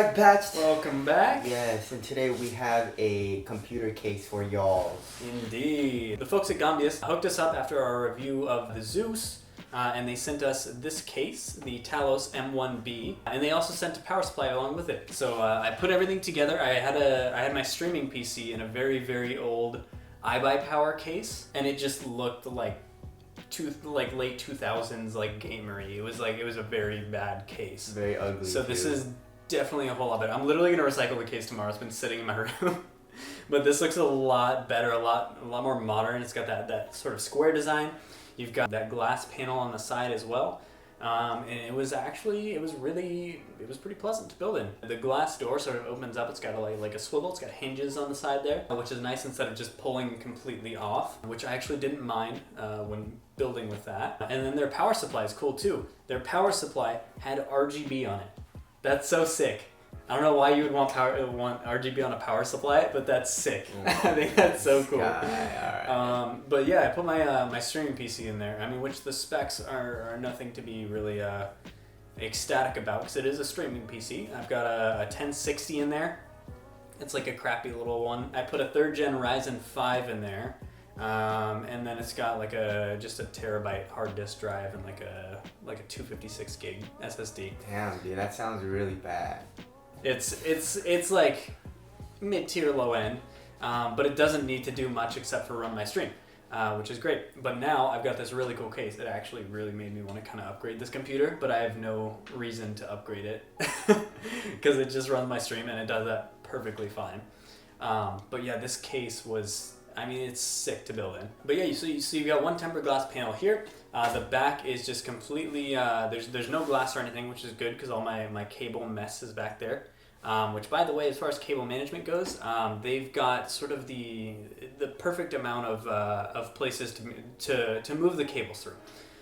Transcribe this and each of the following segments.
back, Patch. Welcome back. Yes, and today we have a computer case for y'all. Indeed. The folks at Gamdias hooked us up after our review of the Zeus, and they sent us this case, the Talos M1B, and they also sent a power supply along with it. So I put everything together. I had my streaming PC in a very, very old iBuyPower case, and it just looked like late 2000s gamery. It was a very bad case. Very ugly. So this is definitely a whole lot better. I'm literally gonna recycle the case tomorrow. It's been sitting in my room. But this looks a lot better, a lot more modern. It's got that sort of square design. You've got that glass panel on the side as well. And it was pretty pleasant to build in. The glass door sort of opens up. It's got like a swivel. It's got hinges on the side there, which is nice instead of just pulling completely off, which I actually didn't mind when building with that. And then their power supply is cool too. Their power supply had RGB on it. That's so sick. I don't know why you would want RGB on a power supply, but that's sick. I think that's so cool. Alright. But yeah, I put my streaming PC in there. I mean, which the specs are nothing to be really ecstatic about, because it is a streaming PC. I've got a 1060 in there. It's like a crappy little one. I put a 3rd gen Ryzen 5 in there. And then it's got just a terabyte hard disk drive and like a 256 gig SSD. Damn, dude, that sounds really bad. It's like mid-tier low end, but it doesn't need to do much except for run my stream, which is great. But now I've got this really cool case that actually really made me want to kind of upgrade this computer, but I have no reason to upgrade it because it just runs my stream and it does that perfectly fine. But yeah, this case it's sick to build in. But yeah, so you've got one tempered glass panel here. The back is just completely, there's no glass or anything, which is good because all my cable mess is back there. Which, by the way, as far as cable management goes, they've got sort of the perfect amount of places to move the cables through.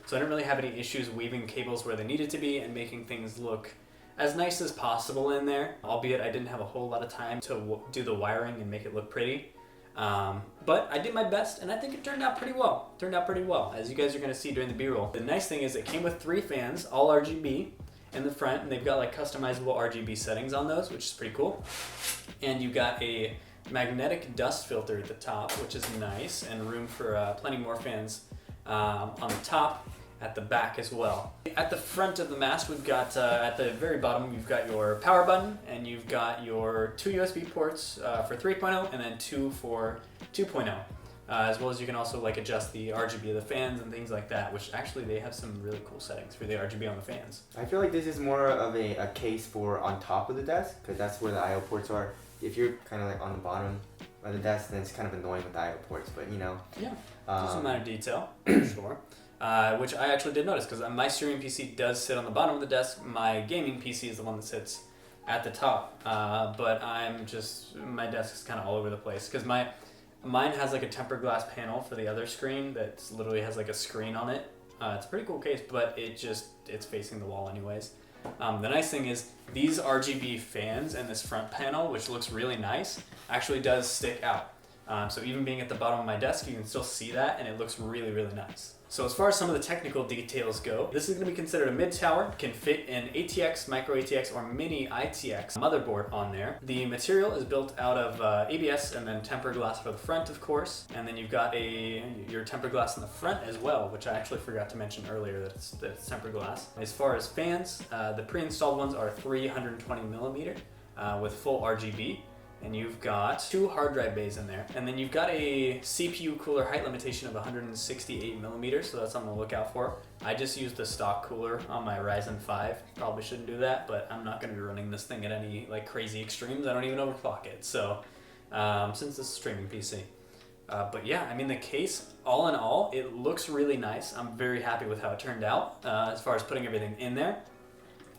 So I didn't really have any issues weaving cables where they needed to be and making things look as nice as possible in there, albeit I didn't have a whole lot of time to do the wiring and make it look pretty. But I did my best, and I think it turned out pretty well. As you guys are going to see during the B-roll. The nice thing is it came with 3 fans, all RGB in the front, and they've got customizable RGB settings on those, which is pretty cool. And you got a magnetic dust filter at the top, which is nice, and room for plenty more fans on the top, at the back as well. At the front of the mast, we've got, at the very bottom, you've got your power button, and you've got your 2 USB ports for 3.0, and then 2 for 2.0. As well as you can also adjust the RGB of the fans and things like that, which actually they have some really cool settings for the RGB on the fans. I feel like this is more of a case for on top of the desk, because that's where the I/O ports are. If you're kind of on the bottom of the desk, then it's kind of annoying with the I/O ports, but you know. Yeah, just a minor detail, for sure. Which I actually did notice, because my streaming PC does sit on the bottom of the desk. My gaming PC is the one that sits at the top. But my desk is kind of all over the place, because mine has a tempered glass panel for the other screen that literally has a screen on it. It's a pretty cool case, but it's facing the wall anyways. The nice thing is these RGB fans and this front panel, which looks really nice, actually does stick out. So even being at the bottom of my desk, you can still see that, and it looks really, really nice. So as far as some of the technical details go, this is going to be considered a mid-tower. Can fit an ATX, micro ATX, or mini ITX motherboard on there. The material is built out of ABS and then tempered glass for the front, of course. And then you've got your tempered glass in the front as well, which I actually forgot to mention earlier that it's tempered glass. As far as fans, the pre-installed ones are 320 millimeter with full RGB. And you've got 2 hard drive bays in there. And then you've got a CPU cooler height limitation of 168 millimeters, so that's something to look out for. I just used the stock cooler on my Ryzen 5. Probably shouldn't do that, but I'm not going to be running this thing at any crazy extremes. I don't even overclock it, so since this is a streaming PC. But yeah, I mean, the case, all in all, it looks really nice. I'm very happy with how it turned out as far as putting everything in there.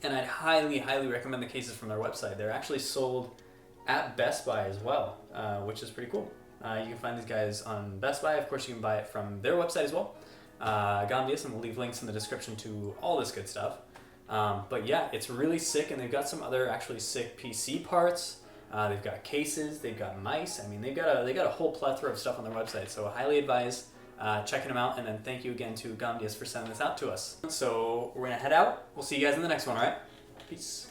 And I'd highly, highly recommend the cases from their website. They're actually sold at Best Buy as well, which is pretty cool. You can find these guys on Best Buy. Of course, you can buy it from their website as well, Gamdias, and we'll leave links in the description to all this good stuff. But yeah, it's really sick, and they've got some other actually sick PC parts. They've got cases, they've got mice. I mean, they got a whole plethora of stuff on their website, so I highly advise checking them out. And then thank you again to Gamdias for sending this out to us. So we're gonna head out. We'll see you guys in the next one, all right? Peace.